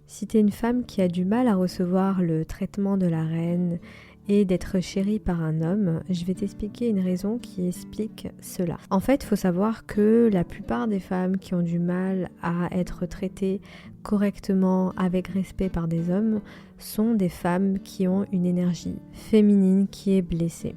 Si tu es une femme qui a du mal à recevoir le traitement de la reine et d'être chérie par un homme, je vais t'expliquer une raison qui explique cela. En fait, il faut savoir que la plupart des femmes qui ont du mal à être traitées correctement, avec respect par des hommes, sont des femmes qui ont une énergie féminine qui est blessée.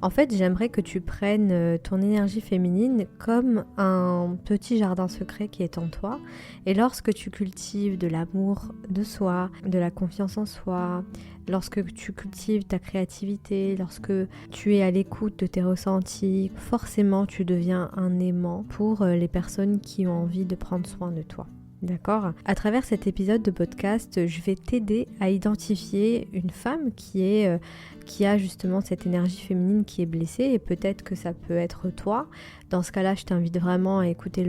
En fait, j'aimerais que tu prennes ton énergie féminine comme un petit jardin secret qui est en toi. Et lorsque tu cultives de l'amour de soi, de la confiance en soi, lorsque tu cultives ta créativité, lorsque tu es à l'écoute de tes ressentis, forcément tu deviens un aimant pour les personnes qui ont envie de prendre soin de toi. D'accord ? À travers cet épisode de podcast, je vais t'aider à identifier une femme qui a justement cette énergie féminine qui est blessée, et peut-être que ça peut être toi. Dans ce cas-là, je t'invite vraiment à écouter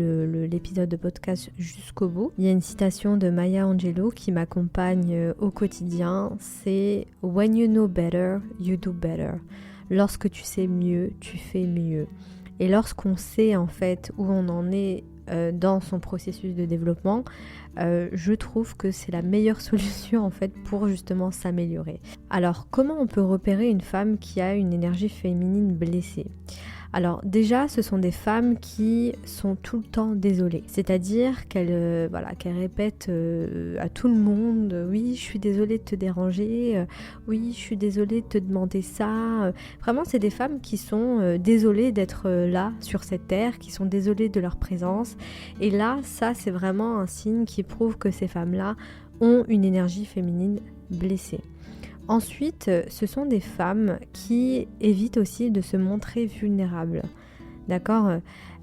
l'épisode de podcast jusqu'au bout. Il y a une citation de Maya Angelou qui m'accompagne au quotidien, c'est « When you know better, you do better ». Lorsque tu sais mieux, tu fais mieux. Et lorsqu'on sait en fait où on en est dans son processus de développement, je trouve que c'est la meilleure solution en fait pour justement s'améliorer. Alors, comment on peut repérer une femme qui a une énergie féminine blessée ? Alors déjà, ce sont des femmes qui sont tout le temps désolées. C'est-à-dire qu'elles répètent à tout le monde « Oui, je suis désolée de te déranger. Oui, je suis désolée de te demander ça. » Vraiment, c'est des femmes qui sont désolées d'être là sur cette terre, qui sont désolées de leur présence. Et là, ça, c'est vraiment un signe qui prouve que ces femmes-là ont une énergie féminine blessée. Ensuite, ce sont des femmes qui évitent aussi de se montrer vulnérables. D'accord ?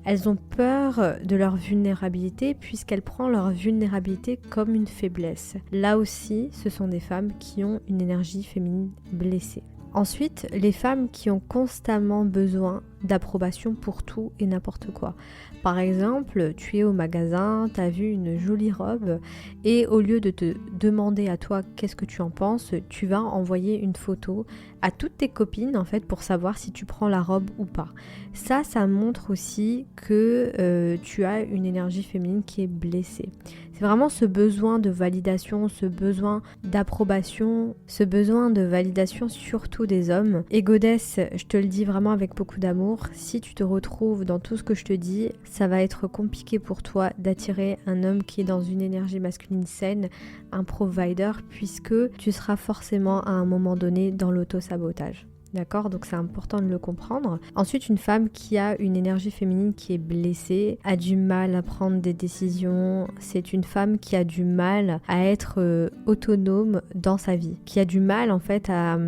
Elles ont peur de leur vulnérabilité puisqu'elles prennent leur vulnérabilité comme une faiblesse. Là aussi, ce sont des femmes qui ont une énergie féminine blessée. Ensuite, les femmes qui ont constamment besoin d'approbation pour tout et n'importe quoi. Par exemple, tu es au magasin, tu as vu une jolie robe et au lieu de te demander à toi qu'est-ce que tu en penses, tu vas envoyer une photo à toutes tes copines en fait pour savoir si tu prends la robe ou pas. Ça montre aussi que tu as une énergie féminine qui est blessée. C'est vraiment ce besoin de validation, ce besoin d'approbation, ce besoin de validation surtout des hommes. Et Goddess, je te le dis vraiment avec beaucoup d'amour, si tu te retrouves dans tout ce que je te dis, ça va être compliqué pour toi d'attirer un homme qui est dans une énergie masculine saine, un provider, puisque tu seras forcément à un moment donné dans l'auto-sabotage. D'accord ? Donc c'est important de le comprendre. Ensuite, une femme qui a une énergie féminine qui est blessée, a du mal à prendre des décisions. C'est une femme qui a du mal à être autonome dans sa vie, qui a du mal en fait à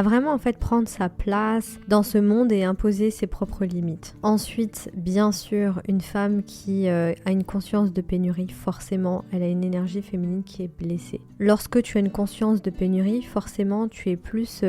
vraiment en fait prendre sa place dans ce monde et imposer ses propres limites. Ensuite, bien sûr, une femme qui a une conscience de pénurie, forcément, elle a une énergie féminine qui est blessée. Lorsque tu as une conscience de pénurie, forcément, tu es plus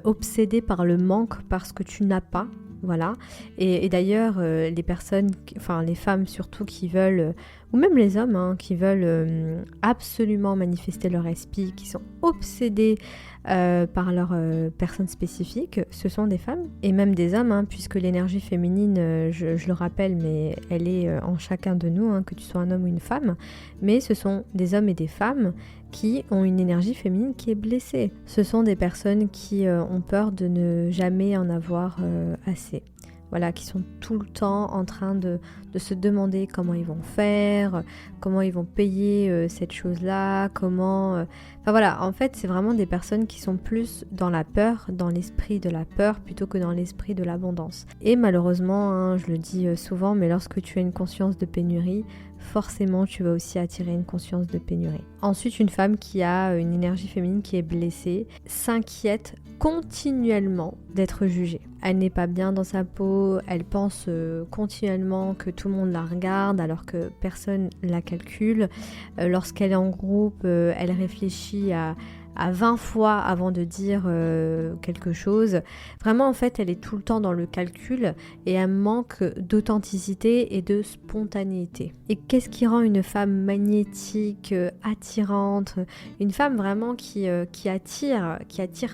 obsédée par le manque parce que tu n'as pas, voilà. Et d'ailleurs, les femmes surtout qui veulent, ou même les hommes qui veulent absolument manifester leur esprit, qui sont obsédés par leur personne spécifique, ce sont des femmes et même des hommes, puisque l'énergie féminine, je le rappelle, mais elle est en chacun de nous, que tu sois un homme ou une femme, mais ce sont des hommes et des femmes qui ont une énergie féminine qui est blessée. Ce sont des personnes qui ont peur de ne jamais en avoir assez. Voilà, qui sont tout le temps en train de se demander comment ils vont faire, comment ils vont payer cette chose-là, en fait, c'est vraiment des personnes qui sont plus dans la peur, dans l'esprit de la peur, plutôt que dans l'esprit de l'abondance. Et malheureusement, je le dis souvent, mais lorsque tu as une conscience de pénurie, forcément tu vas aussi attirer une conscience de pénurie. Ensuite, une femme qui a une énergie féminine qui est blessée s'inquiète continuellement d'être jugée. Elle n'est pas bien dans sa peau, elle pense continuellement que tout le monde la regarde alors que personne la calcule. Lorsqu'elle est en groupe, elle réfléchit à à 20 fois avant de dire quelque chose. Vraiment, en fait, elle est tout le temps dans le calcul et elle manque d'authenticité et de spontanéité. Et qu'est-ce qui rend une femme magnétique, attirante, une femme vraiment qui attire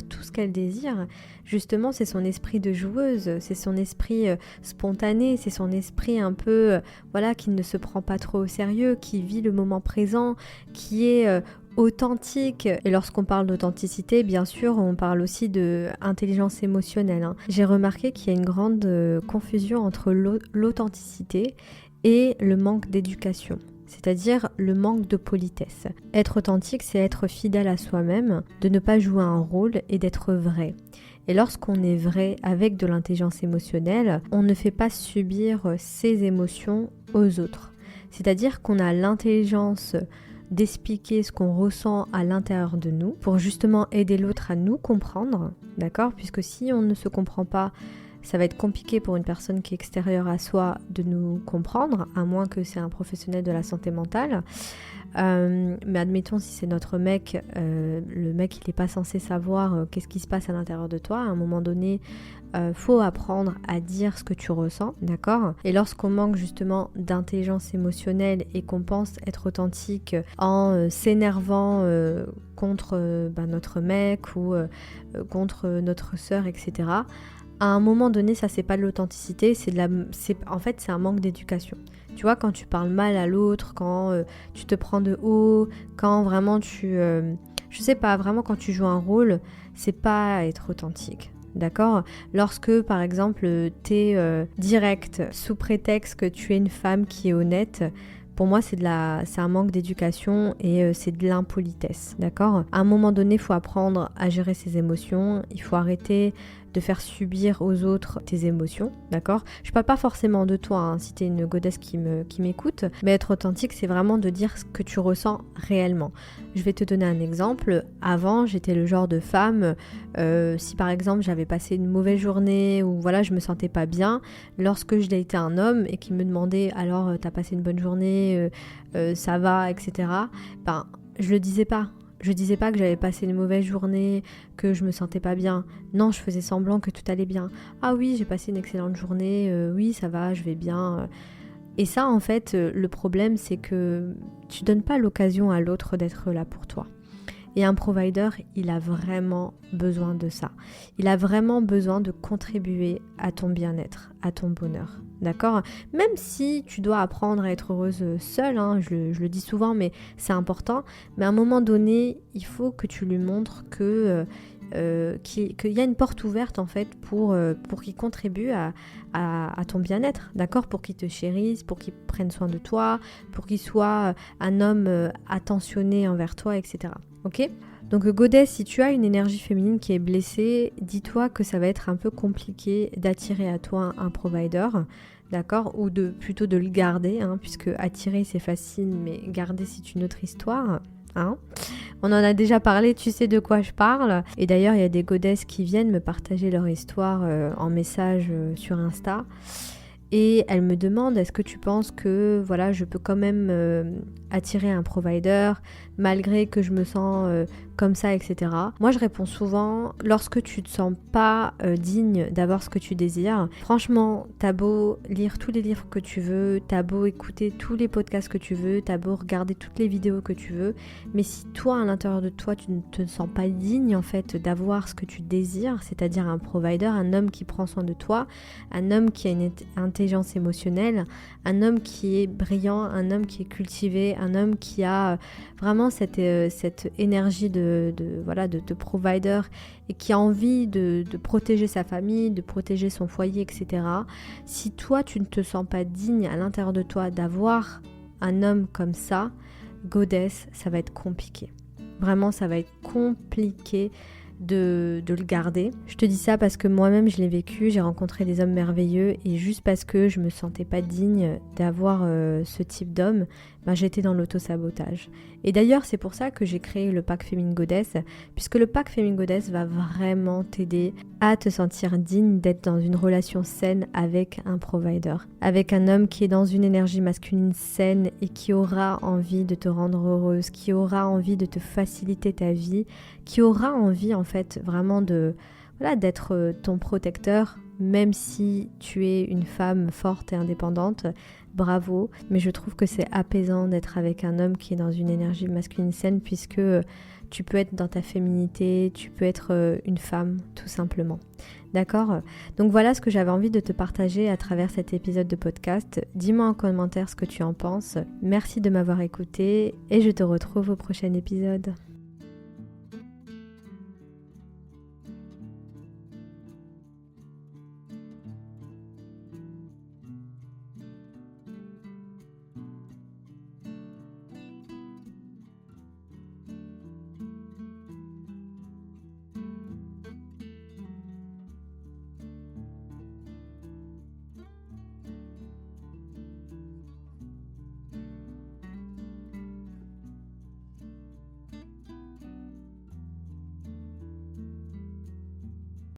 tout ce qu'elle désire? Justement, c'est son esprit de joueuse, c'est son esprit spontané, c'est son esprit un peu, qui ne se prend pas trop au sérieux, qui vit le moment présent, qui est authentique. Et lorsqu'on parle d'authenticité, bien sûr, on parle aussi d'intelligence émotionnelle. J'ai remarqué qu'il y a une grande confusion entre l'authenticité et le manque d'éducation, c'est-à-dire le manque de politesse. Être authentique, c'est être fidèle à soi-même, de ne pas jouer un rôle et d'être vrai. Et lorsqu'on est vrai avec de l'intelligence émotionnelle, on ne fait pas subir ses émotions aux autres. C'est-à-dire qu'on a l'intelligence d'expliquer ce qu'on ressent à l'intérieur de nous pour justement aider l'autre à nous comprendre, d'accord ? Puisque si on ne se comprend pas, ça va être compliqué pour une personne qui est extérieure à soi de nous comprendre, à moins que c'est un professionnel de la santé mentale. Mais admettons, si c'est notre mec, le mec il n'est pas censé savoir qu'est-ce qui se passe à l'intérieur de toi. À un moment donné, faut apprendre à dire ce que tu ressens, d'accord ? Et lorsqu'on manque justement d'intelligence émotionnelle et qu'on pense être authentique en s'énervant contre notre mec ou contre notre sœur, etc., à un moment donné, ça c'est pas de l'authenticité, en fait c'est un manque d'éducation. Tu vois, quand tu parles mal à l'autre, quand tu te prends de haut, quand vraiment quand tu joues un rôle, c'est pas être authentique. D'accord ? Lorsque par exemple t'es direct sous prétexte que tu es une femme qui est honnête, pour moi c'est un manque d'éducation et c'est de l'impolitesse. D'accord ? À un moment donné, il faut apprendre à gérer ses émotions, il faut arrêter de faire subir aux autres tes émotions, d'accord ? Je parle pas forcément de toi, si t'es une godesse qui m'écoute, mais être authentique, c'est vraiment de dire ce que tu ressens réellement. Je vais te donner un exemple. Avant, j'étais le genre de femme, si par exemple j'avais passé une mauvaise journée ou je me sentais pas bien, lorsque je datais un homme et qu'il me demandait alors t'as passé une bonne journée, ça va, etc. Je le disais pas. Je disais pas que j'avais passé une mauvaise journée, que je me sentais pas bien. Non, je faisais semblant que tout allait bien. Ah oui, j'ai passé une excellente journée, oui, ça va, je vais bien. Et ça, en fait, le problème, c'est que tu donnes pas l'occasion à l'autre d'être là pour toi. Et un provider, il a vraiment besoin de ça. Il a vraiment besoin de contribuer à ton bien-être, à ton bonheur. D'accord ? Même si tu dois apprendre à être heureuse seule, je le dis souvent, mais c'est important. Mais à un moment donné, il faut que tu lui montres qu'il y a une porte ouverte en fait pour qu'il contribue à ton bien-être, d'accord ? Pour qu'il te chérisse, pour qu'il prenne soin de toi, pour qu'il soit un homme attentionné envers toi, etc. Ok ? Donc goddess, si tu as une énergie féminine qui est blessée, dis-toi que ça va être un peu compliqué d'attirer à toi un provider, d'accord ? Ou plutôt de le garder, puisque attirer c'est facile, mais garder c'est une autre histoire. On en a déjà parlé, tu sais de quoi je parle. Et d'ailleurs, il y a des goddesses qui viennent me partager leur histoire en message sur Insta. Et elles me demandent, est-ce que tu penses que je peux quand même attirer un provider malgré que je me sens comme ça, etc. Moi, je réponds souvent, lorsque tu te sens pas digne d'avoir ce que tu désires, franchement, t'as beau lire tous les livres que tu veux, t'as beau écouter tous les podcasts que tu veux, t'as beau regarder toutes les vidéos que tu veux, mais si toi, à l'intérieur de toi, tu ne te sens pas digne, en fait, d'avoir ce que tu désires, c'est-à-dire un provider, un homme qui prend soin de toi, un homme qui a une intelligence émotionnelle, un homme qui est brillant, un homme qui est cultivé, un homme qui a vraiment cette énergie de provider et qui a envie de protéger sa famille, de protéger son foyer, etc. Si toi, tu ne te sens pas digne à l'intérieur de toi d'avoir un homme comme ça, goddess, ça va être compliqué. Vraiment, ça va être compliqué de le garder. Je te dis ça parce que moi-même je l'ai vécu, j'ai rencontré des hommes merveilleux et juste parce que je me sentais pas digne d'avoir ce type d'homme, j'étais dans l'auto-sabotage. Et d'ailleurs, c'est pour ça que j'ai créé le pack Féminine Goddess, puisque le pack Féminine Goddess va vraiment t'aider à te sentir digne d'être dans une relation saine avec un provider, avec un homme qui est dans une énergie masculine saine et qui aura envie de te rendre heureuse, qui aura envie de te faciliter ta vie, qui aura envie en fait vraiment d'être ton protecteur, même si tu es une femme forte et indépendante. Bravo, mais je trouve que c'est apaisant d'être avec un homme qui est dans une énergie masculine saine, puisque tu peux être dans ta féminité, tu peux être une femme tout simplement. D'accord ? Donc voilà ce que j'avais envie de te partager à travers cet épisode de podcast. Dis-moi en commentaire ce que tu en penses. Merci de m'avoir écouté et je te retrouve au prochain épisode.